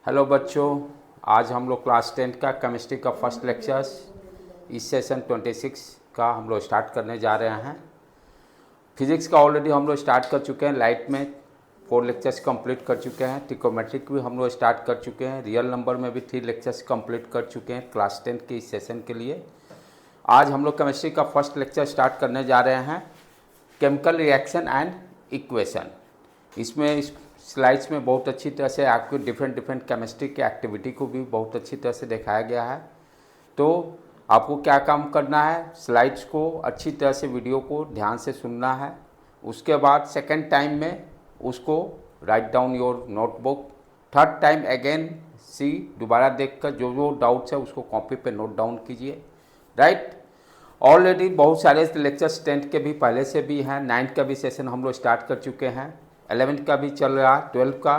Hello बच्चों, आज हम लोग क्लास 10 का केमिस्ट्री का फर्स्ट लेक्चर्स इस सेशन 26 का हम लोग स्टार्ट करने जा रहे हैं। फिजिक्स का ऑलरेडी हम लोग स्टार्ट कर चुके हैं, लाइट में 4 लेक्चर्स कंप्लीट कर चुके हैं, ट्रिकोमेट्रिक भी हम लोग स्टार्ट कर चुके हैं, रियल नंबर में भी 3 लेक्चर्स कंप्लीट कर चुके हैं क्लास 10 के इस सेशन के लिए। आज हम लोग केमिस्ट्री का फर्स्ट लेक्चर स्टार्ट करने जा रहे हैं, केमिकल रिएक्शन एंड इक्वेशन। इसमें स्लाइड्स में बहुत अच्छी तरह से आपको डिफरेंट केमिस्ट्री के एक्टिविटी को भी बहुत अच्छी तरह से दिखाया गया है। तो आपको क्या काम करना है, स्लाइड्स को अच्छी तरह से वीडियो को ध्यान से सुनना है। उसके बाद सेकंड टाइम में उसको right down your notebook, third time again see, दोबारा देखकर जो डाउट्स है उसको कॉपी पे नोट डाउन कीजिए। राइट, ऑलरेडी बहुत सारे लेक्चर्स 10th के भी पहले से भी हैं, 9th का भी सेशन हम लोग स्टार्ट कर चुके हैं, 11th का भी चल रहा है, 12th का।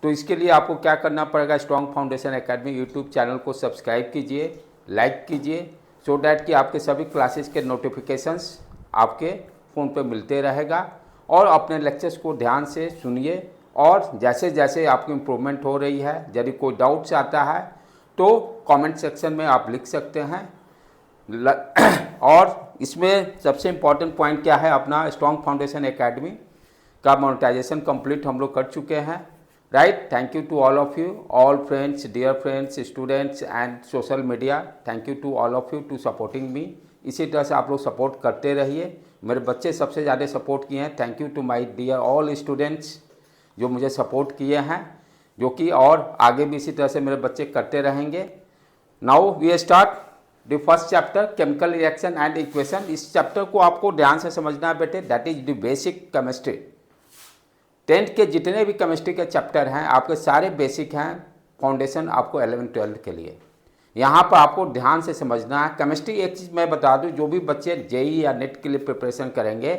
तो इसके लिए आपको क्या करना पड़ेगा, strong foundation academy YouTube channel को सब्सक्राइब कीजिए, लाइक कीजिए, सो डैट कि आपके सभी क्लासेस के नोटिफिकेशंस आपके फ़ोन पे मिलते रहेगा। और अपने लेक्चर्स को ध्यान से सुनिए, और जैसे जैसे आपकी इम्प्रूवमेंट हो रही है, यदि कोई डाउट्स आता है तो कमेंट सेक्शन में आप लिख सकते हैं। और इसमें सबसे इम्पॉर्टेंट पॉइंट क्या है, अपना स्ट्रॉन्ग फाउंडेशन एकेडमी का मोनेटाइजेशन कंप्लीट हम लोग कर चुके हैं। Right, thank you to all of you, all friends, dear friends, students and social media, thank you to all of you to supporting me. इसी तरह से आप लोग सपोर्ट करते रहिए। मेरे बच्चे सबसे ज़्यादा सपोर्ट किए हैं, thank you to my dear all students जो मुझे सपोर्ट किए हैं, जो कि और आगे भी इसी तरह से मेरे बच्चे करते रहेंगे। Now we start the first chapter, chemical reaction and equation. इस चैप्टर को आपको ध्यान से समझना है बेटे, that is the basic chemistry. 10th के जितने भी केमिस्ट्री के चैप्टर हैं आपके सारे बेसिक हैं, फाउंडेशन आपको 11th-12th के लिए। यहाँ पर आपको ध्यान से समझना है केमिस्ट्री। एक चीज़ मैं बता दूँ, जो भी बच्चे जेई या नेट के लिए प्रिपरेशन करेंगे,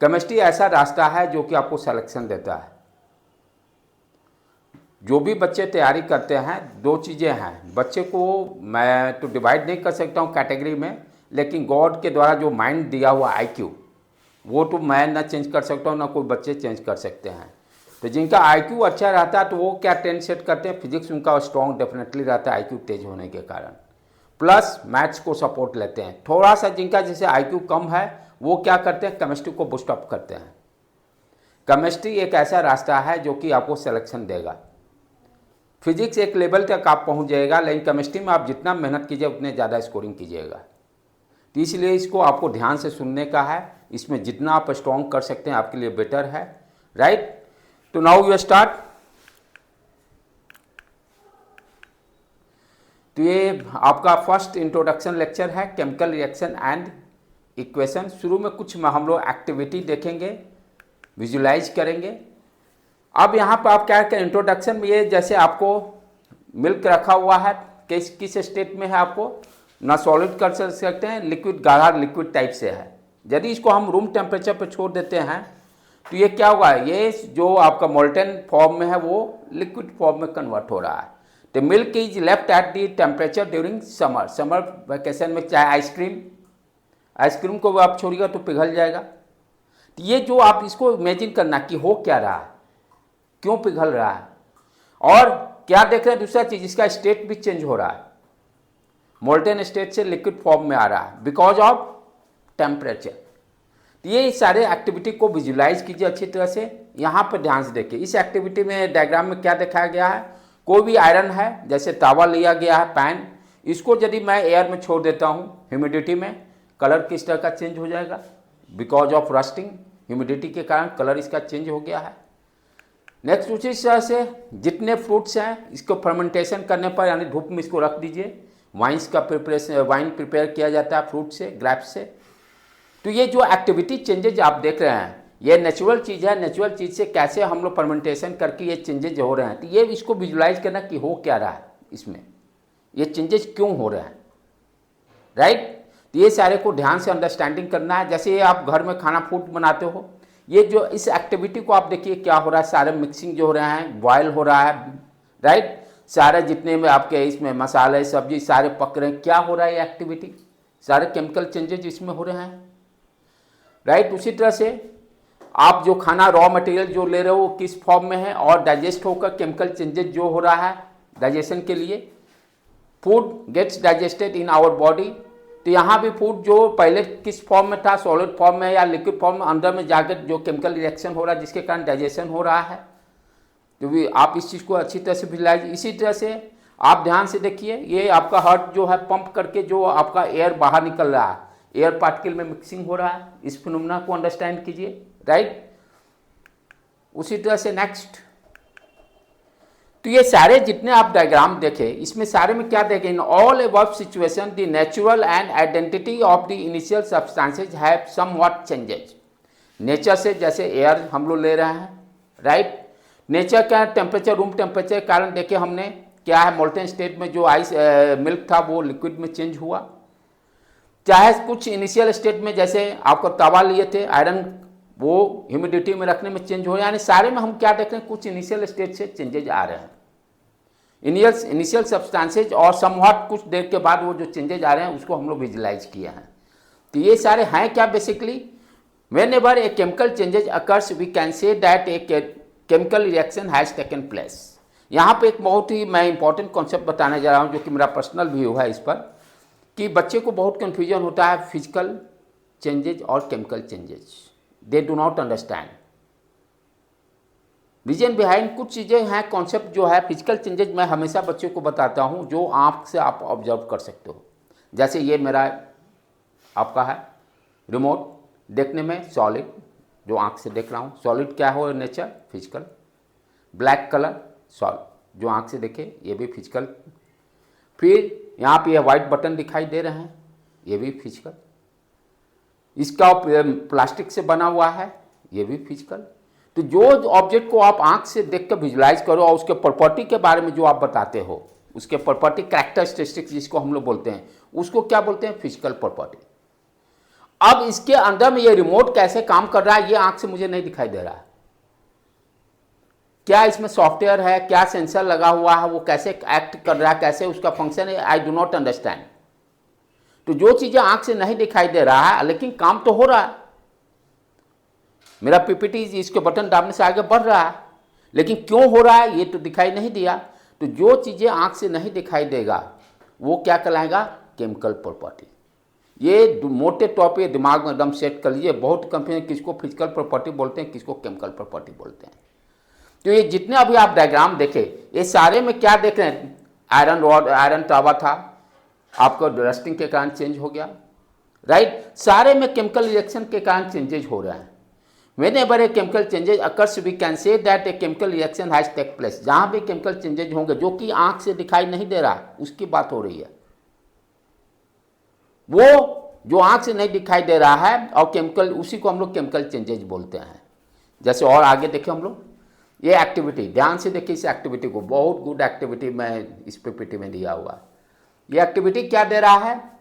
केमिस्ट्री ऐसा रास्ता है जो कि आपको सिलेक्शन देता है। जो भी बच्चे तैयारी करते हैं, 2 चीज़ें हैं, बच्चे को मैं तो डिवाइड नहीं कर सकता हूँ कैटेगरी में, लेकिन गॉड के द्वारा जो माइंड दिया हुआ IQ, वो तो मैं ना चेंज कर सकता हूँ, ना कोई बच्चे चेंज कर सकते हैं। तो जिनका IQ अच्छा रहता है तो वो क्या ट्रेंड सेट करते हैं, फिजिक्स उनका स्ट्रॉन्ग डेफिनेटली रहता है IQ तेज होने के कारण, प्लस मैथ्स को सपोर्ट लेते हैं। थोड़ा सा जिनका जैसे IQ कम है वो क्या करते हैं, केमिस्ट्री को बूस्ट अप करते हैं। केमिस्ट्री एक ऐसा रास्ता है जो कि आपको सिलेक्शन देगा। फिजिक्स एक लेवल तक आप पहुँच जाएगा, लेकिन केमिस्ट्री में आप जितना मेहनत कीजिए उतने ज़्यादा स्कोरिंग कीजिएगा। तो इसलिए इसको आपको ध्यान से सुनने का है, इसमें जितना आप स्ट्रॉन्ग कर सकते हैं आपके लिए बेटर है। राइट, तो नाउ यू स्टार्ट। तो ये आपका फर्स्ट इंट्रोडक्शन लेक्चर है, केमिकल रिएक्शन एंड इक्वेशन। शुरू में कुछ हम लोग एक्टिविटी देखेंगे, विजुलाइज करेंगे। अब यहाँ पर आप क्या करें, इंट्रोडक्शन में ये जैसे आपको मिल्क रखा हुआ है, किस स्टेट में है, आपको ना सॉलिड कर सकते हैं, लिक्विड, गाढ़ा लिक्विड टाइप से है। यदि इसको हम रूम टेम्परेचर पर छोड़ देते हैं तो ये क्या होगा, ये जो आपका मोल्टेन फॉर्म में है वो लिक्विड फॉर्म में कन्वर्ट हो रहा है। तो milk is left at the temperature during summer vacation में। चाहे आइसक्रीम को आप छोड़िएगा तो पिघल जाएगा। तो ये जो आप इसको इमेजिन करना कि हो क्या रहा है, क्यों पिघल रहा है, और क्या देख रहे हैं, दूसरा चीज इसका स्टेट भी चेंज हो रहा है, मोल्टेन स्टेट से लिक्विड फॉर्म में आ रहा है बिकॉज ऑफ टेम्परेचर। ये सारे एक्टिविटी को विजुलाइज कीजिए अच्छी तरह से। यहाँ पर ध्यान से देखिए, इस एक्टिविटी में डायग्राम में क्या दिखाया गया है, कोई भी आयरन है, जैसे तावा लिया गया है, पैन, इसको यदि मैं एयर में छोड़ देता हूँ ह्यूमिडिटी में, कलर किस तरह का चेंज हो जाएगा, बिकॉज ऑफ रस्टिंग, ह्यूमिडिटी के कारण कलर इसका चेंज हो गया है। नेक्स्ट उसी तरह से जितने फ्रूट्स हैं इसको फर्मेंटेशन करने पर, यानी धूप में इसको रख दीजिए, वाइन्स का प्रिपरेशन, वाइन प्रिपेयर किया जाता है फ्रूट से, ग्रेप्स से। तो ये जो एक्टिविटी चेंजेज आप देख रहे हैं ये नेचुरल चीज़ है, नेचुरल चीज़ से कैसे हम लोग फर्मेंटेशन करके ये चेंजेज हो रहे हैं। तो ये इसको विजुलाइज करना कि हो क्या रहा है, इसमें ये चेंजेज क्यों हो रहे हैं। राइट, तो ये सारे को ध्यान से अंडरस्टैंडिंग करना है। जैसे आप घर में खाना फूड बनाते हो, ये जो इस एक्टिविटी को आप देखिए क्या हो रहा है, सारे मिक्सिंग जो हो रहे हैं, बॉयल हो रहा है। राइट, सारे जितने में आपके इसमें मसाले सब्जी सारे पक रहे हैं, क्या हो रहा है, ये एक्टिविटी, सारे केमिकल चेंजेज इसमें हो रहे हैं। राइट, उसी तरह से आप जो खाना रॉ मटेरियल जो ले रहे हो वो किस फॉर्म में है, और डाइजेस्ट होकर केमिकल चेंजेज जो हो रहा है डाइजेशन के लिए। Food gets digested in our body, तो यहाँ भी फूड जो पहले किस फॉर्म में था, सॉलिड फॉर्म में या लिक्विड फॉर्म में, अंदर में जाकर जो केमिकल रिएक्शन हो रहा है जिसके कारण डाइजेशन हो रहा है। तो भी आप इस चीज़ को अच्छी तरह से विजुलाइज, इसी तरह से आप ध्यान से देखिए, ये आपका हार्ट जो है पंप करके जो आपका एयर बाहर निकल रहा है, एयर पार्टिकल में मिक्सिंग हो रहा है, इस फिनोमेना को अंडरस्टैंड कीजिए, राइट। उसी तरह से नेक्स्ट, तो ये सारे जितने आप डायग्राम देखें, इसमें सारे में क्या देखें, in all above situation the natural and identity of the initial substances have somewhat changes. Nature से जैसे एयर हम लोग ले रहे हैं, राइट, नेचर का टेम्परेचर, रूम टेम्परेचर के कारण देखे हमने क्या है, मोल्टेन स्टेट में जो आइस मिल्क था वो लिक्विड में चेंज हुआ। चाहे कुछ इनिशियल स्टेट में जैसे आपको तवा लिए थे आयरन, वो ह्यूमिडिटी में रखने में चेंज हो, यानी सारे में हम क्या देख रहे हैं, कुछ इनिशियल स्टेट से चेंजेज आ रहे हैं, इनिशियल सब्सटेंसेज, और समव्हाट कुछ देर के बाद वो जो चेंजेज आ रहे हैं उसको हम लोग विजुलाइज किए हैं। तो ये सारे हैं क्या, basically whenever a chemical changes occurs we can say that a chemical reaction has taken place. यहाँ पे एक बहुत ही मैं इंपॉर्टेंट कॉन्सेप्ट बताने जा रहा हूँ जो कि मेरा पर्सनल व्यू है इस पर, कि बच्चे को बहुत कन्फ्यूजन होता है फिजिकल चेंजेज और chemical changes, they do not understand reason behind. कुछ चीज़ें हैं, कॉन्सेप्ट जो है फिजिकल चेंजेज मैं हमेशा बच्चों को बताता हूँ जो आँख से आप ऑब्जर्व कर सकते हो। जैसे ये मेरा आपका है रिमोट, देखने में सॉलिड, जो आँख से देख रहा हूँ, सॉलिड क्या हो nature, physical. Black colour solid, जो आँख से देखे ये भी फिजिकल। फिर यहाँ पे ये वाइट बटन दिखाई दे रहे हैं, ये भी फिजिकल। इसका प्लास्टिक से बना हुआ है, ये भी फिजिकल। तो जो ऑब्जेक्ट को आप आंख से देख कर विजुलाइज करो और उसके प्रॉपर्टी के बारे में जो आप बताते हो, उसके प्रॉपर्टी कैरेक्टरिस्टिक्स जिसको हम लोग बोलते हैं, उसको क्या बोलते हैं, फिजिकल प्रॉपर्टी। अब इसके अंदर में ये रिमोट कैसे काम कर रहा है ये आंख से मुझे नहीं दिखाई दे रहा है। क्या इसमें सॉफ्टवेयर है, क्या सेंसर लगा हुआ है, वो कैसे एक्ट कर रहा है, कैसे उसका फंक्शन है, आई डू नॉट अंडरस्टैंड। तो जो चीजें आंख से नहीं दिखाई दे रहा है लेकिन काम तो हो रहा है, मेरा पीपीटी इसके बटन दाबने से आगे बढ़ रहा है, लेकिन क्यों हो रहा है ये तो दिखाई नहीं दिया। तो जो चीजें आंख से नहीं दिखाई देगा वो क्या कहलाएगा, केमिकल प्रॉपर्टी। ये मोटे तौर पे दिमाग में एकदम सेट कर लीजिए। बहुत कंपनी किसको फिजिकल प्रॉपर्टी बोलते हैं, किसको केमिकल प्रॉपर्टी बोलते हैं। तो ये जितने अभी आप डायग्राम देखे, ये सारे में क्या देख रहे हैं, आयरन रॉड, आयरन टावा था, आपको रस्टिंग के कारण चेंज हो गया, राइट। सारे में केमिकल रिएक्शन के कारण चेंजेज हो रहे हैं। Whenever a chemical changes occurs, we can say that a chemical reaction has take place। जहां भी केमिकल चेंजेज होंगे जो कि आंख से दिखाई नहीं दे रहा, उसकी बात हो रही है। वो जो आंख से नहीं दिखाई दे रहा है और केमिकल, उसी को हम लोग केमिकल चेंजेज बोलते हैं। जैसे और आगे देखें हम लोग, ये एक्टिविटी ध्यान से देखिए, इस एक्टिविटी को, बहुत गुड एक्टिविटी मैं इस पीपीटी में दिया हुआ। ये एक्टिविटी क्या दे रहा है,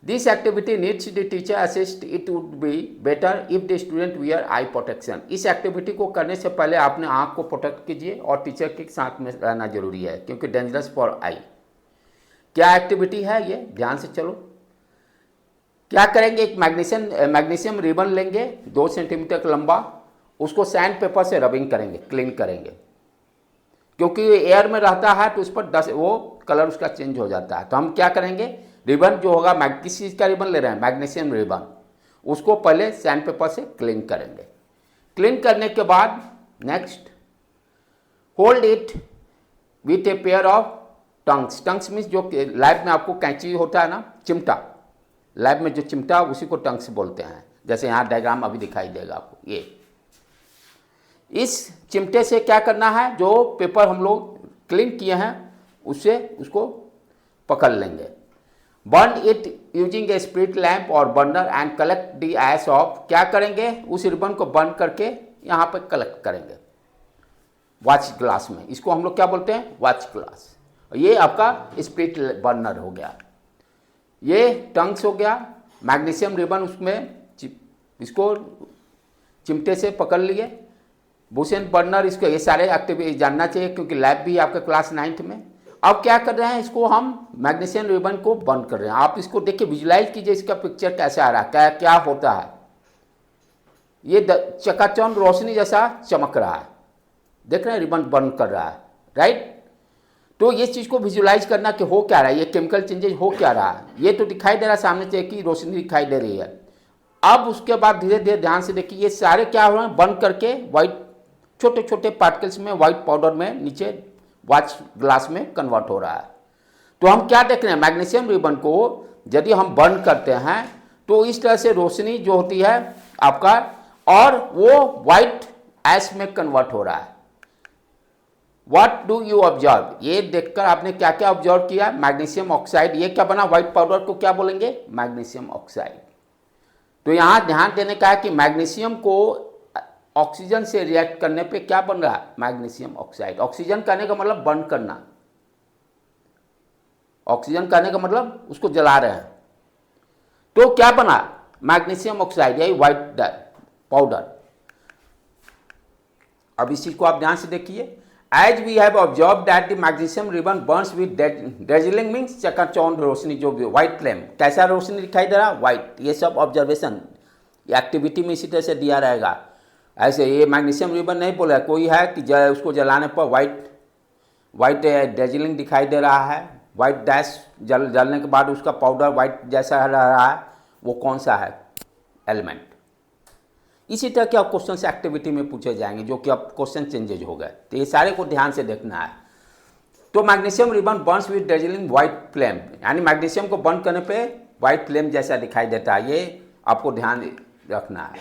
this activity needs the teacher assist, it would be better if the student wear I protection. इस एक्टिविटी को करने से पहले आपने आंख को प्रोटेक्ट कीजिए और टीचर के साथ में रहना जरूरी है, क्योंकि डेंजरस फॉर आई। क्या एक्टिविटी है ये, ध्यान से चलो। क्या करेंगे, एक मैग्नीशियम रिबन लेंगे 2 सेंटीमीटर लंबा, उसको सैंड पेपर से रबिंग करेंगे, क्लीन करेंगे, क्योंकि एयर में रहता है तो उस पर वो कलर उसका चेंज हो जाता है। तो हम क्या करेंगे, रिबन जो होगा, किस चीज़ का रिबन ले रहे हैं, मैग्नीशियम रिबन, उसको पहले सैंड पेपर से क्लीन करेंगे। क्लीन करने के बाद next, hold it with a pair of tongues. Tongues means जो लैब में आपको कैंची होता है ना, चिमटा, लैब में जो चिमटा उसी को टंग्स बोलते हैं। जैसे यहाँ डायग्राम अभी दिखाई देगा आपको, ये इस चिमटे से क्या करना है, जो पेपर हम लोग क्लीन किए हैं उससे उसको पकड़ लेंगे। Burn it using a spirit lamp और burner and collect the ash off. क्या करेंगे, उस रिबन को बर्न करके यहाँ पे कलेक्ट करेंगे वॉच ग्लास में। इसको हम लोग क्या बोलते हैं, वॉच ग्लास। ये आपका स्प्रिट बर्नर हो गया, ये टंग्स हो गया, मैग्नीशियम रिबन उसमें इसको चिमटे से पकड़ लिए, बुशेन बर्नर, इसको ये सारे एक्टिविटी जानना चाहिए क्योंकि लैब भी आपके क्लास 9th में। अब क्या कर रहे हैं, इसको हम मैग्नीशियम रिबन को बंद कर रहे हैं। आप इसको देखिए, विजुलाइज कीजिए इसका पिक्चर कैसे आ रहा है, क्या क्या होता है। ये चकाचौंध रोशनी जैसा चमक रहा है, देख रहे हैं, रिबन बंद कर रहा है, राइट। तो ये चीज़ को विजुलाइज करना कि हो क्या रहा है, ये केमिकल चेंजेज हो क्या रहा है। ये तो दिखाई दे रहा है सामने से कि रोशनी दिखाई दे रही है। अब उसके बाद धीरे धीरे ध्यान से देखिए, ये सारे क्या हो रहे हैं, बंद करके वाइट छोटे छोटे पार्टिकल्स में वाइट पाउडर में नीचे वॉच ग्लास में कन्वर्ट हो रहा है। तो हम क्या देख रहे हैं, मैग्नीशियम रिबन को यदि हम बर्न करते हैं तो इस तरह से रोशनी जो होती है आपका, और वो वाइट ऐश में कन्वर्ट हो रहा है। व्हाट डू यू ऑब्जर्व, ये देखकर आपने क्या क्या ऑब्जर्व किया, मैग्नीशियम ऑक्साइड, ये क्या बना, व्हाइट पाउडर को क्या बोलेंगे, मैग्नीशियम ऑक्साइड। तो यहां ध्यान देने का है कि मैग्नीशियम को ऑक्सीजन से रिएक्ट करने पे क्या बन रहा है, मैग्नीशियम ऑक्साइड। ऑक्सीजन कहने का मतलब बर्न करना, ऑक्सीजन कहने का मतलब उसको जला रहे हैं। तो क्या बना, मैग्नीशियम ऑक्साइड, यही व्हाइट पाउडर। अब इस चीज को आप ध्यान से देखिए, as we have observe that the magnesium ribbon burns with dazzling means चकाचौंध रोशनी, जो भी व्हाइट फ्लेम, कैसा रोशनी दिखाई दे रहा, व्हाइट। ये सब ऑब्जर्वेशन एक्टिविटी में इसी तरह से दिया रहेगा। ऐसे ये मैग्नीशियम रिबन नहीं बोला कोई है कि उसको जलाने पर व्हाइट डेजिलिंग दिखाई दे रहा है, व्हाइट डैश जलने के बाद उसका पाउडर व्हाइट जैसा रहा है, वो कौन सा है एलिमेंट। इसी तरह के अब क्वेश्चन एक्टिविटी में पूछे जाएंगे, जो कि अब क्वेश्चन चेंजेज हो गए। तो ये सारे को ध्यान से देखना है। तो magnesium ribbon burns with dazzling white flame, यानी मैग्नीशियम को बर्न करने पे व्हाइट फ्लेम जैसा दिखाई देता है, ये आपको ध्यान रखना है।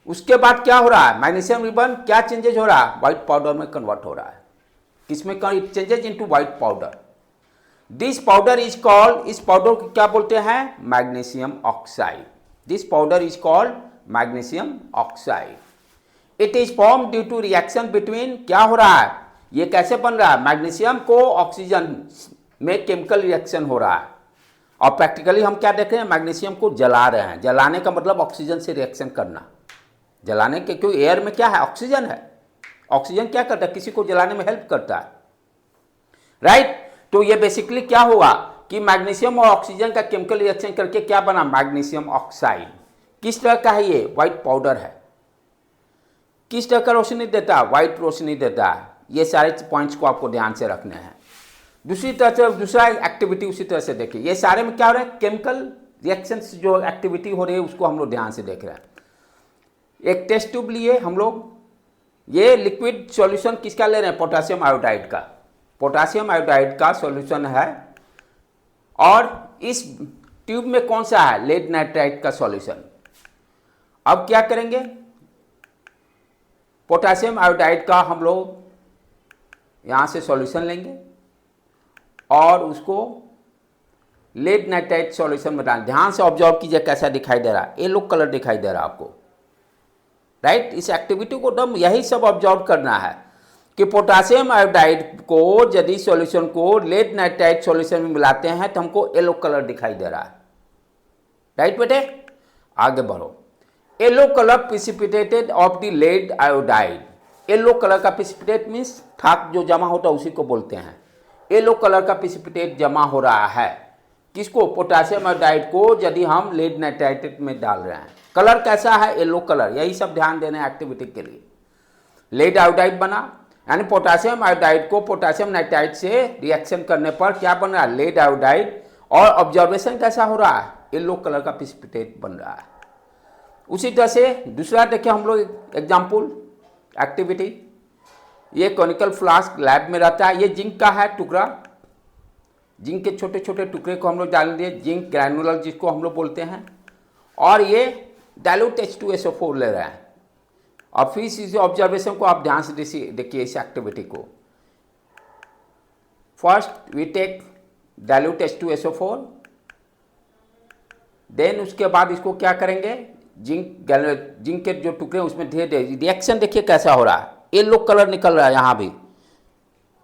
उसके बाद क्या हो रहा है, मैग्नीशियम रिबन क्या चेंजेज हो रहा है, व्हाइट पाउडर में कन्वर्ट हो रहा है। किसमें, it changes into white powder. This powder is called, इस पाउडर को क्या बोलते हैं, magnesium oxide. This powder is called magnesium oxide. It is form due to reaction between, क्या हो रहा है, ये कैसे बन रहा है, मैग्नीशियम को ऑक्सीजन में केमिकल रिएक्शन हो रहा है। और प्रैक्टिकली हम क्या देख रहे हैं, मैग्नीशियम को जला रहे हैं। जलाने का मतलब ऑक्सीजन से रिएक्शन करना, जलाने के, क्योंकि एयर में क्या है, ऑक्सीजन है। ऑक्सीजन क्या करता है, किसी को जलाने में हेल्प करता है, राइट। तो ये बेसिकली क्या हुआ कि मैग्नीशियम और ऑक्सीजन का केमिकल रिएक्शन करके क्या बना, मैग्नीशियम ऑक्साइड। किस तरह का है ये, व्हाइट पाउडर है। किस तरह का रोशनी देता है, व्हाइट रोशनी देता है। ये सारे पॉइंट्स को आपको ध्यान से रखने हैं। दूसरी तरह से दूसरा एक्टिविटी उसी तरह से देखिए, ये सारे में क्या हो रहा है, केमिकल रिएक्शंस जो एक्टिविटी हो रही है उसको हम लोग ध्यान से देख रहे हैं। एक टेस्ट ट्यूब लिए हम लोग, ये लिक्विड सॉल्यूशन किसका ले रहे हैं, पोटेशियम आयोडाइड का। पोटेशियम आयोडाइड का सॉल्यूशन है, और इस ट्यूब में कौन सा है, लेड नाइट्राइट का सॉल्यूशन। अब क्या करेंगे, पोटेशियम आयोडाइड का हम लोग यहां से सॉल्यूशन लेंगे और उसको लेड नाइट्राइट सॉल्यूशन में डालें। ध्यान से ऑब्जर्व कीजिए कैसा दिखाई दे रहा है, येलो कलर दिखाई दे रहा है आपको, राइट। इस एक्टिविटी को दम यही सब ऑब्जर्व करना है कि पोटेशियम आयोडाइड को यदि सॉल्यूशन को लेड नाइट्राइट सॉल्यूशन में मिलाते हैं तो हमको येलो कलर दिखाई दे रहा है, राइट बेटे। आगे बढ़ो। Yellow colour precipitated of the lead iodide. Yellow colour का प्रिसिपिटेट मीन्स थाक जो जमा होता है उसी को बोलते हैं। येलो कलर का प्रिसिपिटेट जमा हो रहा है, किसको, पोटेशियम आयोडाइड को यदि हम लेड नाइट्राइट में डाल रहे हैं। कलर कैसा है, येलो कलर। यही सब ध्यान देना है एक्टिविटी के लिए। लेड आयोडाइड बना, यानी पोटेशियम आयोडाइड को पोटेशियम नाइट्राइट से रिएक्शन करने पर क्या बन रहा है, लेड आयोडाइड। और ऑब्जर्वेशन कैसा हो रहा है, येलो कलर का प्रिसिपिटेट बन रहा है। उसी तरह से दूसरा देखिए हम लोग एग्जाम्पल एक्टिविटी, ये कॉनिकल फ्लास्क लैब में रहता है। ये जिंक का है टुकड़ा, जिंक के छोटे छोटे टुकड़े को हम लोग डाल दिए, जिंक ग्रैनुलर जिसको हम लोग बोलते हैं। और ये डाइल्यूट H2SO4 ले रहे हैं। और फिर इस ऑब्जर्वेशन को आप ध्यान से देखिए इस एक्टिविटी को। First we take dilute H2SO4, then उसके बाद इसको क्या करेंगे, जिंक के जो टुकड़े उसमें धीरे धीरे रिएक्शन देखिए कैसा हो रहा है, येलो कलर निकल रहा है यहाँ भी।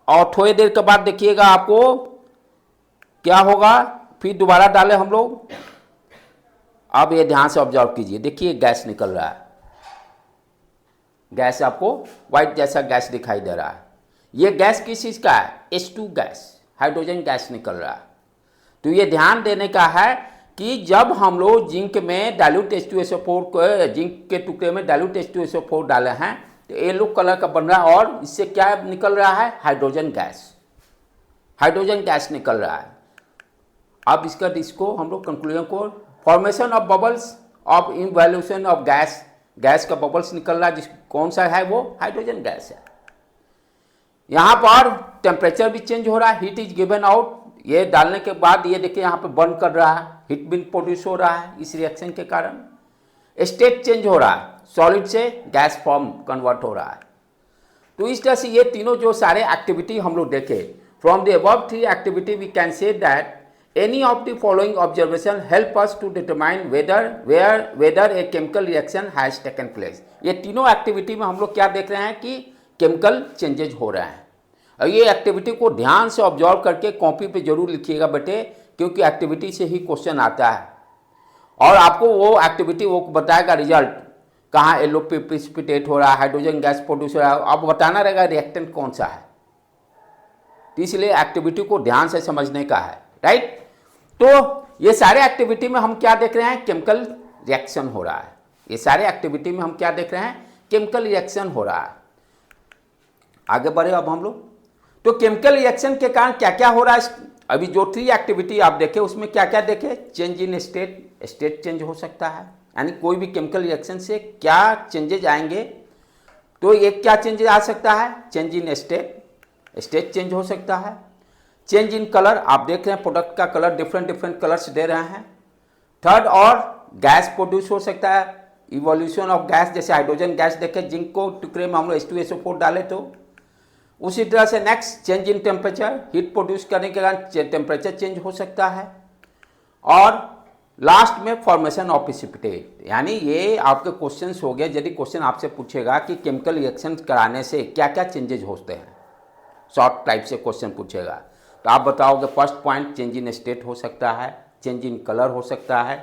और थोड़ी देर के बाद देखिएगा आपको क्या होगा, फिर दोबारा डालें हम लोग। अब ये ध्यान से ऑब्जर्व कीजिए, देखिए गैस निकल रहा है, गैस आपको व्हाइट जैसा गैस दिखाई दे रहा है। ये गैस किस चीज़ का है, H2 गैस, हाइड्रोजन गैस निकल रहा है। तो ये ध्यान देने का है कि जब हम लोग जिंक में डाइल्यूट H2SO4 को, जिंक के टुकड़े में डाइल्यूट H2SO4 डाले हैं तो येलो कलर का बन रहा है, और इससे क्या निकल रहा है, हाइड्रोजन गैस। हाइड्रोजन गैस निकल रहा है। अब इसको हम लोग कंक्लूजन को, formation of bubbles of evolution of gas, gas का बबल्स निकल रहा है, जिस कौन सा है वो हाइड्रोजन गैस है। यहाँ पर टेम्परेचर भी चेंज हो रहा है, हीट इज गिवन आउट, ये डालने के बाद ये देखिए यहाँ पे बर्न कर रहा है, हीट भी प्रोड्यूस हो रहा है इस रिएक्शन के कारण। स्टेट चेंज हो रहा है, सॉलिड से गैस फॉर्म कन्वर्ट हो रहा है। तो इस तरह से ये तीनों जो सारे एक्टिविटी हम लोग देखे, from the above 3 activity we can say that any of the following observation help us to determine whether a chemical reaction has taken place। ये तीनों एक्टिविटी में हम लोग क्या देख रहे हैं कि केमिकल चेंजेज हो रहे हैं। और ये एक्टिविटी को ध्यान से ऑब्जर्व करके कॉपी पे जरूर लिखिएगा बेटे, क्योंकि एक्टिविटी से ही क्वेश्चन आता है और आपको वो एक्टिविटी वो बताएगा रिजल्ट, कहाँ येलो प्रेसिपिटेट हो रहा है, हाइड्रोजन गैस प्रोड्यूस हो रहा है, अब बताना रहेगा रिएक्टेंट कौन सा है। तो इसलिए एक्टिविटी को ध्यान से समझने का है, राइट। तो ये सारे एक्टिविटी में हम क्या देख रहे हैं, केमिकल रिएक्शन हो रहा है। ये सारे एक्टिविटी में हम क्या देख रहे हैं, केमिकल रिएक्शन हो रहा है। आगे बढ़े अब हम लोग, तो केमिकल रिएक्शन के कारण क्या क्या हो रहा है। अभी जो 3 एक्टिविटी आप देखे उसमें क्या क्या देखे, change in state, state change हो सकता है, यानी कोई भी केमिकल रिएक्शन से क्या चेंजेज आएंगे। तो एक क्या चेंजेज आ सकता है, change in state, state change हो सकता है। चेंज इन कलर, आप देख रहे हैं प्रोडक्ट का कलर डिफरेंट कलर्स दे रहे हैं। थर्ड, और गैस प्रोड्यूस हो सकता है, इवोल्यूशन ऑफ गैस, जैसे हाइड्रोजन गैस देखे, जिंक को टुकड़े में हम लोग H2SO4 डाले तो उसी तरह से। Next, change in temperature, heat produce करने के कारण टेम्परेचर चेंज हो सकता है। और लास्ट में फॉर्मेशन ऑफ प्रेसिपिटेट, यानी ये आपके क्वेश्चंस हो गए। यदि क्वेश्चन आपसे पूछेगा कि केमिकल रिएक्शन कराने से क्या क्या चेंजेज होते हैं, शॉर्ट टाइप से क्वेश्चन पूछेगा, तो आप बताओगे first point change in state हो सकता है, चेंज इन कलर हो सकता है,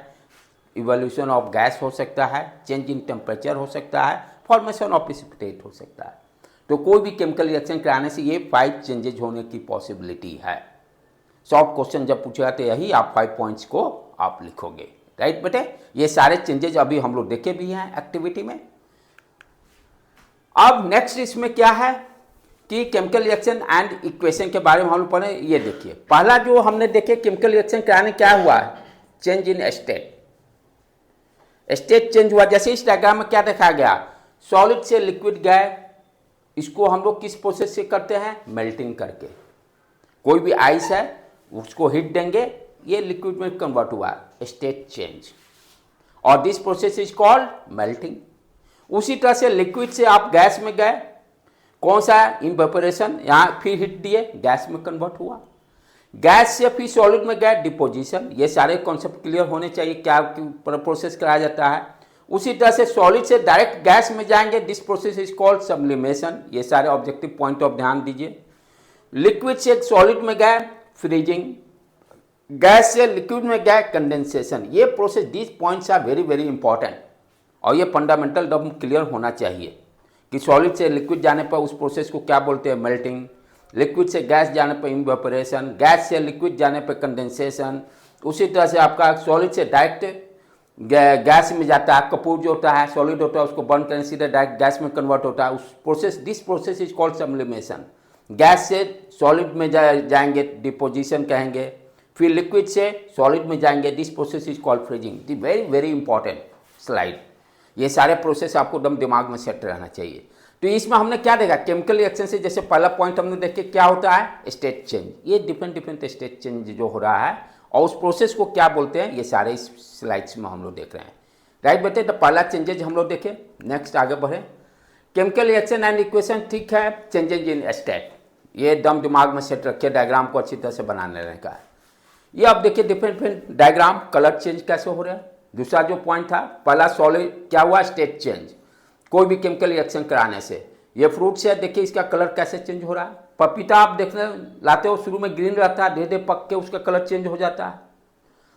इवोल्यूशन ऑफ गैस हो सकता है, चेंज इन टेम्परेचर हो सकता है, फॉर्मेशन ऑफ प्रेसिपिटेट हो सकता है। तो कोई भी केमिकल रिएक्शन कराने से ये 5 चेंजेज होने की पॉसिबिलिटी है। शॉर्ट क्वेश्चन जब पूछेगा तो यही आप 5 पॉइंट्स को आप लिखोगे, राइट बेटे। ये सारे चेंजेज अभी हम लोग देखे भी हैं एक्टिविटी में। अब नेक्स्ट इसमें क्या है कि केमिकल रिएक्शन एंड इक्वेशन के बारे में हम लोग पढ़े। ये देखिए पहला जो हमने देखे केमिकल रिएक्शन कराने क्या हुआ है, change in state, state change हुआ। जैसे इस डायग्राम में क्या देखा गया, सॉलिड से लिक्विड गए, इसको हम लोग किस प्रोसेस से करते हैं, मेल्टिंग करके। कोई भी आइस है उसको हीट देंगे, ये लिक्विड में कन्वर्ट हुआ, स्टेट चेंज, और this process is called melting. उसी तरह से लिक्विड से आप गैस में गए, कौन सा है, इवेपोरेशन, यहाँ फिर हीट दिए, गैस में कन्वर्ट हुआ। गैस से फिर सॉलिड में गए, डिपोजिशन। ये सारे कॉन्सेप्ट क्लियर होने चाहिए, क्या प्रोसेस कराया जाता है। उसी तरह से सॉलिड से डायरेक्ट गैस में जाएंगे, this process is called sublimation. ये सारे ऑब्जेक्टिव पॉइंट ऑफ ध्यान दीजिए। लिक्विड से सॉलिड में गए, फ्रीजिंग। गैस से लिक्विड में गए, कंडेंसेशन। ये process, this points are very very important, और ये फंडामेंटल डम क्लियर होना चाहिए कि सॉलिड से लिक्विड जाने पर उस प्रोसेस को क्या बोलते हैं, मेल्टिंग। लिक्विड से गैस जाने पर इवेपोरेशन, गैस से लिक्विड जाने पर कंडेंसेशन। उसी तरह से आपका सॉलिड से डायरेक्ट गैस में जाता है, कपूर जो होता है सॉलिड होता है, उसको बर्न करने सीधे डायरेक्ट गैस में कन्वर्ट होता है, उस process, this process is called sublimation. Gas से सॉलिड में जाएंगे, डिपोजिशन कहेंगे। फिर लिक्विड से सॉलिड में जाएंगे, this process is called freezing. The very very important slide. ये सारे प्रोसेस आपको एकदम दिमाग में सेट रहना चाहिए। तो इसमें हमने क्या देखा, केमिकल रिएक्शन से जैसे पहला पॉइंट हमने देखे क्या होता है, स्टेट चेंज। ये डिफरेंट स्टेट चेंज जो हो रहा है और उस प्रोसेस को क्या बोलते हैं, ये सारे इस स्लाइड्स में हम लोग देख रहे हैं, राइट बेटे। तो पहला चेंजेज हम लोग देखे। नेक्स्ट आगे बढ़े, केमिकल रिएक्शन एंड इक्वेशन, ठीक है, चेंजेज इन स्टेट, ये एकदम दिमाग में सेट रखिए, डायग्राम को अच्छी तरह से बनाने रहने का है। ये अब देखिए डिफरेंट डायग्राम, कलर चेंज कैसे हो रहा है। दूसरा जो पॉइंट था, पहला सॉलिड क्या हुआ, स्टेट चेंज, कोई भी केमिकल रिएक्शन कराने से। ये फ्रूट से देखिए इसका कलर कैसे चेंज हो रहा है। पपीता आप देखने लाते हो, शुरू में ग्रीन रहता है, धीरे धीरे पक के उसका कलर चेंज हो जाता है।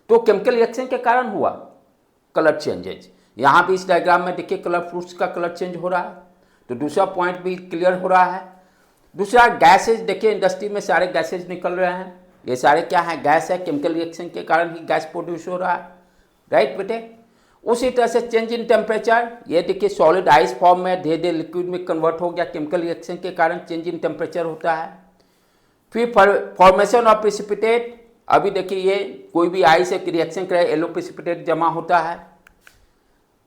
तो केमिकल रिएक्शन के कारण हुआ कलर चेंजेज। यहाँ भी इस डायग्राम में देखिए कलर, फ्रूट्स का कलर चेंज हो रहा है। तो दूसरा पॉइंट भी क्लियर हो रहा है। दूसरा गैसेज, देखिए इंडस्ट्री में सारे गैसेज निकल रहे हैं, ये सारे क्या है, गैस है। केमिकल रिएक्शन के कारण ही गैस प्रोड्यूस हो रहा है, राइट बेटे। उसी तरह से चेंज इन टेम्परेचर, ये देखिए सॉलिड आइस फॉर्म में धीरे धीरे लिक्विड में कन्वर्ट हो गया, केमिकल रिएक्शन के कारण चेंज इन टेम्परेचर होता है। फिर फॉर्मेशन ऑफ प्रिसिपिटेट, अभी देखिए ये कोई भी आई से रिएक्शन करे येलो प्रिसिपिटेट जमा होता है।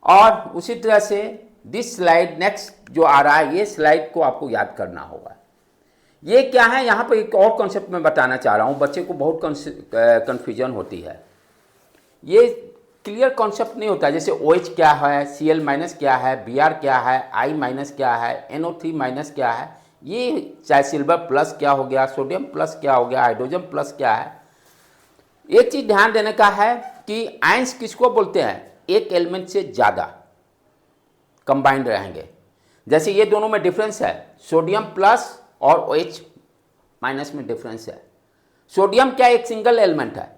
और उसी तरह से दिस स्लाइड नेक्स्ट जो आ रहा है, ये स्लाइड को आपको याद करना होगा। ये क्या है, यहाँ पर एक और कॉन्सेप्ट मैं बताना चाह रहा हूँ, बच्चे को बहुत कन्फ्यूजन होती है। ये क्लियर कॉन्सेप्ट नहीं होता, जैसे OH क्या है, Cl माइनस क्या है, Br क्या है, I माइनस क्या है, NO3 माइनस क्या है, ये चाहे सिल्वर प्लस क्या हो गया, सोडियम प्लस क्या हो गया, हाइड्रोजन प्लस क्या है। एक चीज ध्यान देने का है कि आयंस किसको बोलते हैं, एक एलिमेंट से ज़्यादा कंबाइंड रहेंगे। जैसे ये दोनों में डिफरेंस है, सोडियम प्लस और OH माइनस में डिफरेंस है। सोडियम क्या एक सिंगल एलिमेंट है,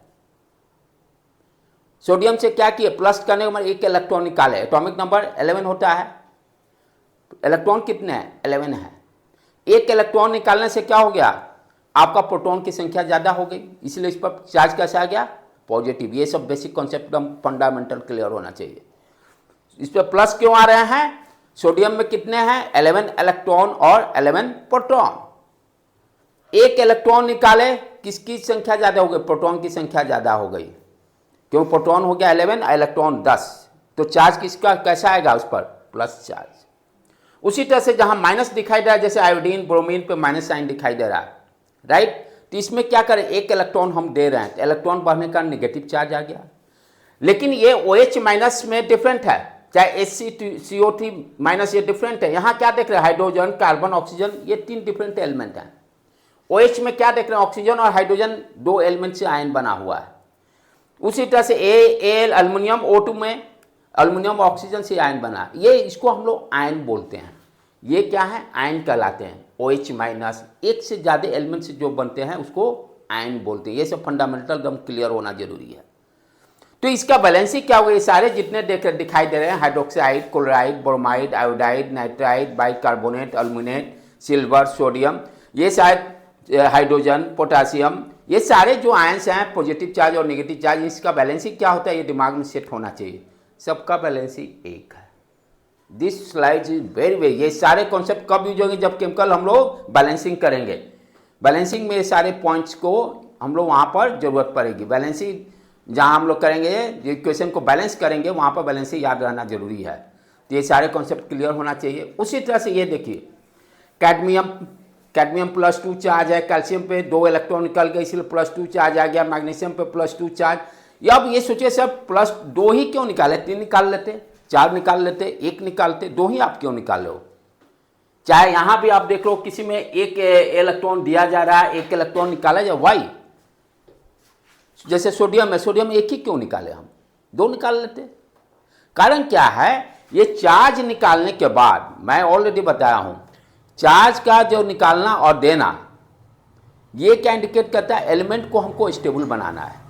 सोडियम से क्या किए, प्लस करने के बाद एक इलेक्ट्रॉन निकाले, एटॉमिक नंबर 11 होता है, इलेक्ट्रॉन कितने हैं, 11 है। एक इलेक्ट्रॉन निकालने से क्या हो गया, आपका प्रोटॉन की संख्या ज़्यादा हो गई, इसलिए इस पर चार्ज कैसा आ गया, पॉजिटिव। ये सब बेसिक कॉन्सेप्ट हम फंडामेंटल क्लियर होना चाहिए। इस पर प्लस क्यों आ रहे हैं, सोडियम में कितने हैं, 11 इलेक्ट्रॉन और 11 प्रोटॉन। एक इलेक्ट्रॉन निकाले, किसकी संख्या ज़्यादा हो गई, प्रोटॉन की संख्या ज़्यादा हो गई, क्यों, प्रोटॉन हो गया 11, इलेक्ट्रॉन 10, तो चार्ज किसका कैसा आएगा, उस पर प्लस चार्ज। उसी तरह से जहां माइनस दिखाई दे रहा है, जैसे आयोडीन ब्रोमीन पे माइनस साइन दिखाई दे रहा है, राइट, तो इसमें क्या करें, एक इलेक्ट्रॉन हम दे रहे हैं, तो इलेक्ट्रॉन बढ़ने का नेगेटिव चार्ज आ गया। लेकिन ये OH माइनस में डिफरेंट है, चाहे HCO3 माइनस, ये डिफरेंट है। यहाँ क्या देख रहे हैं, हाइड्रोजन, कार्बन, ऑक्सीजन, ये 3 डिफरेंट एलिमेंट हैं। OH में क्या देख रहे हैं, ऑक्सीजन और हाइड्रोजन 2 एलिमेंट से आयन बना हुआ है। उसी तरह से Al अल्युमिनियम, O2 में अल्युमिनियम ऑक्सीजन से आयन बना, ये इसको हम लोग आयन बोलते हैं। ये क्या है, आयन कहलाते हैं। OH माइनस, एक से ज़्यादा एलिमेंट से जो बनते हैं उसको आयन बोलते हैं। ये सब फंडामेंटल एकदम क्लियर होना जरूरी है। तो इसका बैलेंसिंग क्या होगा, ये सारे जितने दिखाई दे रहे हैं, hydroxide, chloride, bromide, iodide, nitride, bicarbonate, aluminate, silver, sodium, ये शायद हाइड्रोजन, पोटासियम, ये सारे जो आयंस हैं, पॉजिटिव चार्ज और नेगेटिव चार्ज, इसका बैलेंसिंग क्या होता है, ये दिमाग में सेट होना चाहिए। सबका बैलेंसिंग एक है। This slide is very very, ये सारे कॉन्सेप्ट कब यूज होंगे, जब केमिकल हम लोग बैलेंसिंग करेंगे। बैलेंसिंग में ये सारे पॉइंट्स को हम लोग वहाँ पर जरूरत पड़ेगी। बैलेंसिंग जहाँ हम लोग करेंगे, जो इक्वेशन को बैलेंस करेंगे, वहाँ पर बैलेंसिंग याद रहना जरूरी है। तो ये सारे कॉन्सेप्ट क्लियर होना चाहिए। उसी तरह से ये देखिए, कैडमियम +2 चार्ज है, कैल्शियम पे 2 इलेक्ट्रॉन निकल गए, इसलिए +2 चार्ज आ गया। मैग्नीशियम पे +2 चार्ज। अब ये सोचिए सर, +2 ही क्यों निकाले, 3 निकाल लेते, 4 निकाल लेते, 1 निकालते, 2 ही आप क्यों निकाल लो। चाहे यहाँ भी आप देख लो, किसी में 1 इलेक्ट्रॉन दिया जा रहा है, 1 इलेक्ट्रॉन निकाला जाए, वाई। जैसे सोडियम है, सोडियम 1 ही क्यों निकाले, हम 2 निकाल लेते। कारण क्या है, ये चार्ज निकालने के बाद, मैं ऑलरेडी बताया हूं, चार्ज का जो निकालना और देना, ये क्या इंडिकेट करता है, एलिमेंट को हमको स्टेबल बनाना है।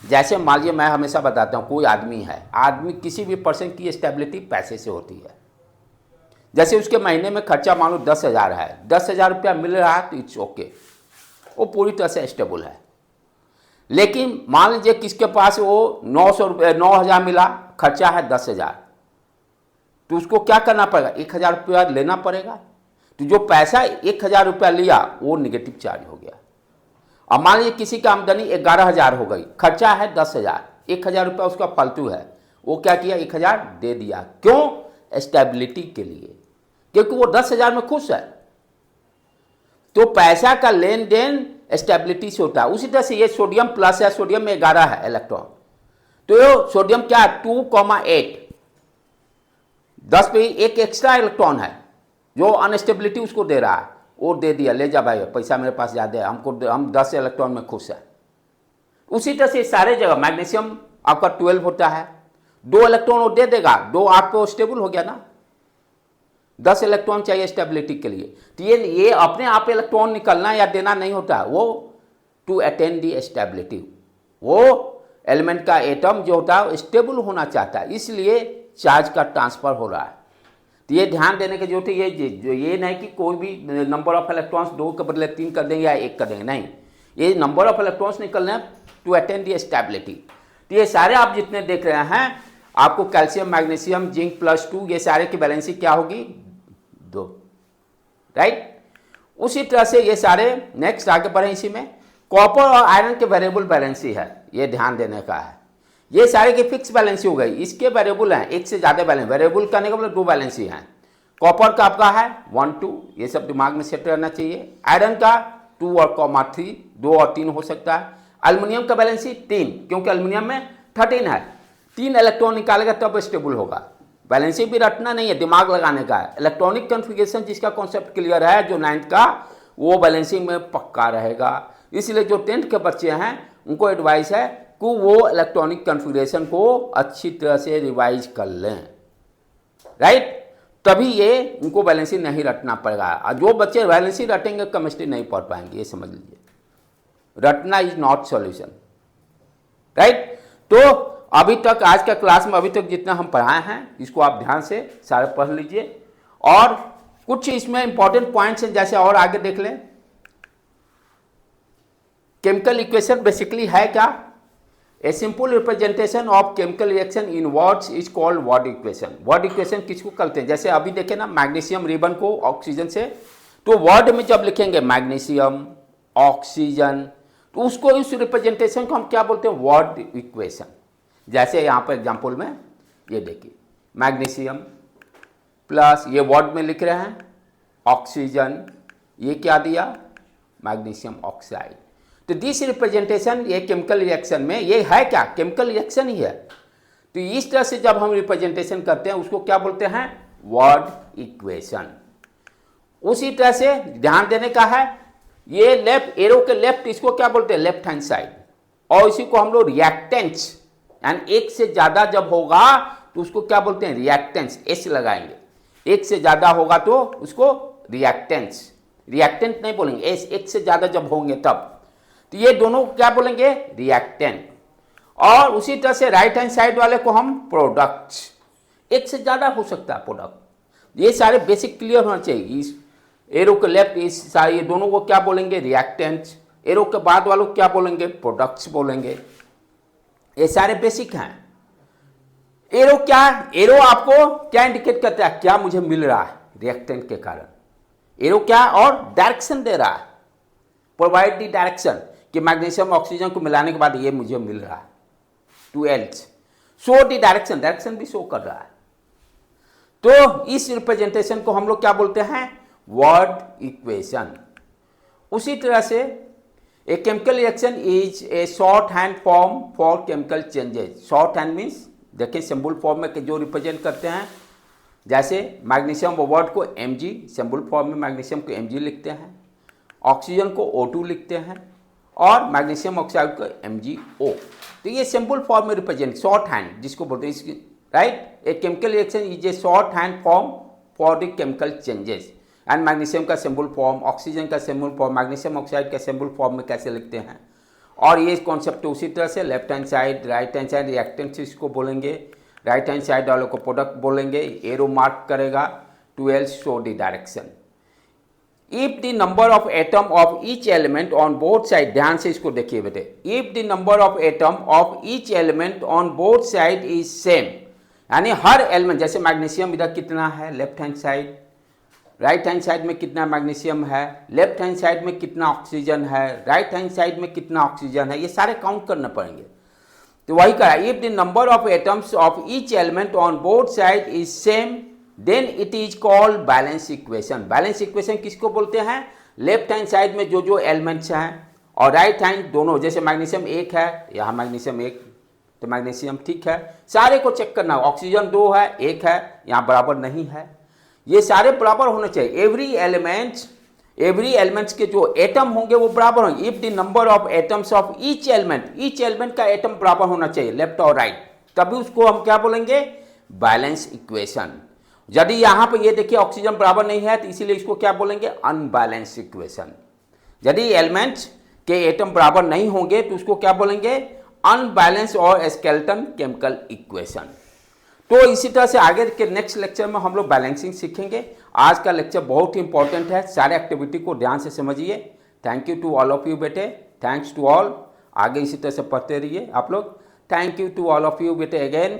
जैसे मान लीजिए, मैं हमेशा बताता हूँ, कोई आदमी है, आदमी किसी भी पर्सन की स्टेबिलिटी पैसे से होती है। जैसे उसके महीने में खर्चा मान लो 10,000 है, 10,000 रुपया मिल रहा है तो इट्स ओके, वो पूरी तरह से स्टेबल है। लेकिन मान लीजिए किसके पास वो 9,000 मिला, खर्चा है 10,000, तो उसको क्या करना पड़ेगा, 1,000 रुपया लेना पड़ेगा। तो जो पैसा 1,000 रुपया लिया वो निगेटिव चार्ज हो गया। अब मान लीजिए किसी की आमदनी 11,000 हो गई, खर्चा है 10,000, 1,000 रुपया उसका फालतू है, वो क्या किया, 1,000 दे दिया। क्यों, स्टेबिलिटी के लिए, क्योंकि वो 10,000 में खुश है। तो पैसा का लेन देन स्टेबिलिटी से होता है। उसी तरह से ये सोडियम प्लस है, सोडियम में 11 है इलेक्ट्रॉन, तो ये सोडियम क्या है, 2,8, 10 पे 1 एक्स्ट्रा इलेक्ट्रॉन है, जो अनस्टेबिलिटी उसको दे रहा है, वो दे दिया, ले जा भाई, पैसा मेरे पास ज़्यादा है, हम 10 इलेक्ट्रॉन में खुश है। उसी तरह से सारे जगह मैग्नीशियम आपका 12 होता है, 2 इलेक्ट्रॉन वो दे देगा, 2 8 पे स्टेबल हो गया ना। 10 इलेक्ट्रॉन चाहिए स्टेबिलिटी के लिए। तो ये अपने आप इलेक्ट्रॉन निकलना या देना नहीं होता, वो टू अटेन दी स्टेबिलिटी, वो एलिमेंट का एटम जो होता है स्टेबल होना चाहता है, इसलिए चार्ज का ट्रांसफर हो रहा है। तो ये ध्यान देने की जरूरत है। ये नहीं कि कोई भी नंबर ऑफ इलेक्ट्रॉन्स 2 के बदले 3 कर देंगे या 1 कर देंगे, नहीं, ये नंबर ऑफ इलेक्ट्रॉन्स निकलने हैं टू अटेन दी स्टेबिलिटी। तो ये सारे आप जितने देख रहे हैं, आपको कैल्शियम, मैग्नीशियम, जिंक +2, ये सारे की बैलेंसिंग क्या होगी, 2, राइट। उसी तरह से ये सारे नेक्स्ट आगे बढ़े इसी में कॉपर और आयरन के वेरिएबल बैलेंसी है, ये ध्यान देने का है। ये सारे की फिक्स बैलेंसी हो गई, इसके वेरिएबल हैं एक से ज़्यादा बैलेंस, वेरिएबल करने का मतलब 2 बैलेंसी हैं। कॉपर का आपका है 1 2, ये सब दिमाग में सेट रहना चाहिए। आयरन का 2 और 3, 2 और 3 हो सकता है। एल्युमिनियम का बैलेंसी 3, क्योंकि एल्युमिनियम में 13 है, 3 इलेक्ट्रॉन निकालेगा तब स्टेबल होगा। बैलेंसी भी रटना नहीं है, दिमाग लगाने का है। इलेक्ट्रॉनिक कॉन्फ़िगरेशन जिसका कॉन्सेप्ट क्लियर है, जो 9th का, वो बैलेंसिंग में पक्का रहेगा। इसलिए जो 10th के बच्चे हैं उनको एडवाइस है कि वो इलेक्ट्रॉनिक कॉन्फ़िगरेशन को अच्छी तरह से रिवाइज कर लें, राइट, तभी ये उनको बैलेंसी नहीं रटना पड़ेगा। और जो बच्चे बैलेंसी रटेंगे केमिस्ट्री नहीं पढ़ पाएंगे, ये समझ लीजिए। रटना इज नॉट सॉल्यूशन, राइट। तो अभी तक आज का क्लास में अभी तक जितना हम पढ़ाए हैं इसको आप ध्यान से सारे पढ़ लीजिए, और कुछ इसमें इंपॉर्टेंट पॉइंट्स हैं, जैसे और आगे देख लें। केमिकल इक्वेशन बेसिकली है क्या? A simple representation of chemical reaction in words is called word equation. Word equation किसको कहते हैं? जैसे अभी देखें ना, मैग्नीशियम रिबन को ऑक्सीजन से, तो वर्ड में जब लिखेंगे मैग्नीशियम ऑक्सीजन, तो उसको इस रिप्रेजेंटेशन को हम क्या बोलते हैं? Word equation. जैसे यहाँ पर एग्जाम्पल में ये देखिए, मैग्नीशियम प्लस ये वर्ड में लिख रहे हैं ऑक्सीजन, ये क्या दिया? Magnesium oxide. तो दिस रिप्रेजेंटेशन ये केमिकल रिएक्शन में ये है क्या? केमिकल रिएक्शन ही है। तो इस तरह से जब हम रिप्रेजेंटेशन करते हैं उसको क्या बोलते हैं? Word equation. उसी तरह से ध्यान देने का है, ये लेफ्ट एरो के लेफ्ट, इसको क्या बोलते हैं? Left hand side. और इसी को हम लोग रिएक्टेंस, यानी एक से ज्यादा जब होगा तो उसको क्या बोलते हैं? रिएक्टेंस, एस लगाएंगे। एक से ज्यादा होगा तो उसको रिएक्टेंस, रिएक्टेंट नहीं बोलेंगे, एस, एक से ज्यादा जब होंगे तब, तो ये दोनों क्या बोलेंगे? रिएक्टेंट। और उसी तरह से राइट हैंड साइड वाले को हम प्रोडक्ट्स, एक से ज्यादा हो सकता है प्रोडक्ट। ये सारे बेसिक क्लियर होना चाहिए। इस एरो के लेफ्ट इस सारे, ये दोनों को क्या बोलेंगे? रिएक्टेंट्स। एरो के बाद वालों को क्या बोलेंगे? प्रोडक्ट्स बोलेंगे। ये सारे बेसिक हैं। एरो क्या? एरो आपको क्या इंडिकेट करता है? क्या मुझे मिल रहा है रिएक्टेंट के कारण। एरो क्या? और डायरेक्शन दे रहा है, प्रोवाइड दी डायरेक्शन, कि मैग्नीशियम ऑक्सीजन को मिलाने के बाद ये मुझे मिल रहा है, 2L। Show the direction, direction भी शो कर रहा है। तो इस रिप्रेजेंटेशन को हम लोग क्या बोलते हैं? Word equation. उसी तरह से ए chemical reaction is a short hand form for chemical changes. Short hand means देखिए सिंबल फॉर्म में जो रिप्रेजेंट करते हैं, जैसे मैग्नीशियम वर्ड को Mg, सिंबल फॉर्म में मैग्नीशियम को Mg लिखते हैं, ऑक्सीजन को O2 लिखते हैं, और मैग्नीशियम ऑक्साइड को MgO। तो ये सिंबल फॉर्म में रिप्रेजेंट, शॉर्ट हैंड जिसको बोलते हैं, इसकी right. A chemical reaction is a short hand form for the chemical changes. And magnesium का सिंबल फॉर्म, ऑक्सीजन का सिंबल फॉर्म, मैग्नीशियम ऑक्साइड का सिंबल फॉर्म में कैसे लिखते हैं। और ये कॉन्सेप्ट उसी तरह से left hand side, right hand side reactants इसको बोलेंगे, राइट हैंड साइड वालों को प्रोडक्ट बोलेंगे। एरो मार्क करेगा 2L, show the direction. If the number of atom of each element on both side, ध्यान से इसको देखिए बेटे, if the number of atom of each element on both side is same, यानी हर element, जैसे magnesium इधर कितना है left hand side, right hand side में कितना मैग्नीशियम है, लेफ्ट हैंड साइड में कितना ऑक्सीजन है, राइट हैंड साइड में कितना ऑक्सीजन है, ये सारे काउंट करना पड़ेंगे। तो वही करा, if the number of atoms of each element on both side is same then it is called balance equation. Balance equation किसको बोलते हैं? लेफ्ट हैंड साइड में जो जो एलिमेंट्स हैं और राइट हैंड दोनों, जैसे मैग्नीशियम 1 है, यहाँ मैग्नीशियम 1, तो मैग्नीशियम ठीक है, सारे को चेक करना। ऑक्सीजन 2 है, 1 है, यहाँ बराबर नहीं है, ये सारे बराबर होने चाहिए। एवरी एलिमेंट्स के जो एटम होंगे वो बराबर होंगे। If the number of atoms of each element का एटम बराबर होना चाहिए, लेफ्ट और राइट, तभी उसको हम क्या बोलेंगे? Balance equation. यदि यहाँ पे ये देखिए ऑक्सीजन बराबर नहीं है तो इसीलिए इसको क्या बोलेंगे? Unbalance equation. यदि एलिमेंट्स के एटम बराबर नहीं होंगे तो उसको क्या बोलेंगे? अनबैलेंस और स्केलेटन केमिकल इक्वेशन। तो इसी तरह से आगे के नेक्स्ट लेक्चर में हम लोग बैलेंसिंग सीखेंगे। आज का लेक्चर बहुत ही इंपॉर्टेंट है, सारे एक्टिविटी को ध्यान से समझिए। Thank you to all of you बेटे, थैंक्स टू ऑल। आगे इसी तरह से पढ़ते रहिए आप लोग। Thank you to all of you बेटे अगेन।